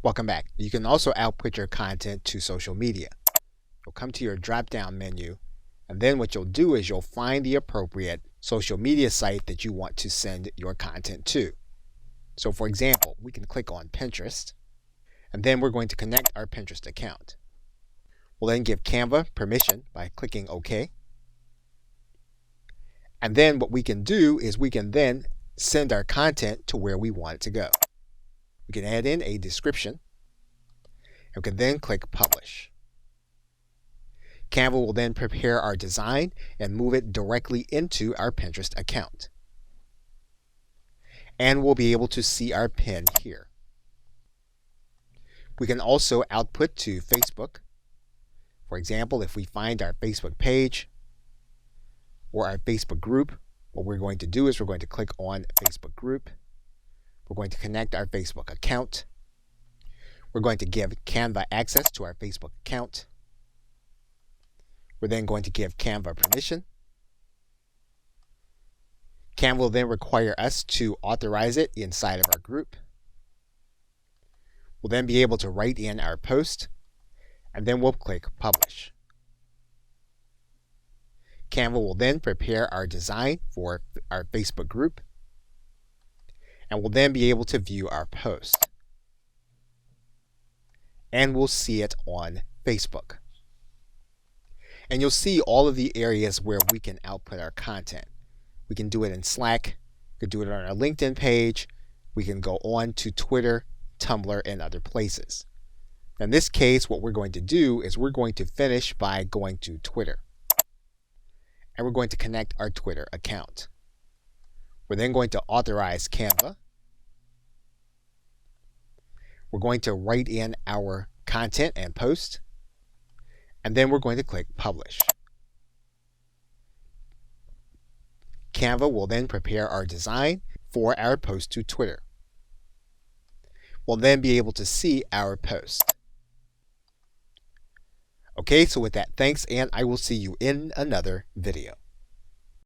Welcome back. You can also output your content to social media. You'll come to your drop-down menu, and then what you'll do is you'll find the appropriate social media site that you want to send your content to. So for example, we can click on Pinterest, and then we're going to connect our Pinterest account. We'll then give Canva permission by clicking OK. And then what we can do is we can then send our content to where we want it to go. We can add in a description, and we can then click Publish. Canva will then prepare our design and move it directly into our Pinterest account. And we'll be able to see our pin here. We can also output to Facebook. For example, if we find our Facebook page or our Facebook group, what we're going to do is we're going to click on Facebook group. We're going to connect our Facebook account. We're going to give Canva access to our Facebook account. We're then going to give Canva permission. Canva will then require us to authorize it inside of our group. We'll then be able to write in our post, and then we'll click Publish. Canva will then prepare our design for our Facebook group, and we'll then be able to view our post. And we'll see it on Facebook. And you'll see all of the areas where we can output our content. We can do it in Slack, we can do it on our LinkedIn page, we can go on to Twitter, Tumblr, and other places. In this case, what we're going to do is we're going to finish by going to Twitter. And we're going to connect our Twitter account. We're then going to authorize Canva. We're going to write in our content and post. And then we're going to click Publish. Canva will then prepare our design for our post to Twitter. We'll then be able to see our post. Okay, so with that, thanks, and I will see you in another video.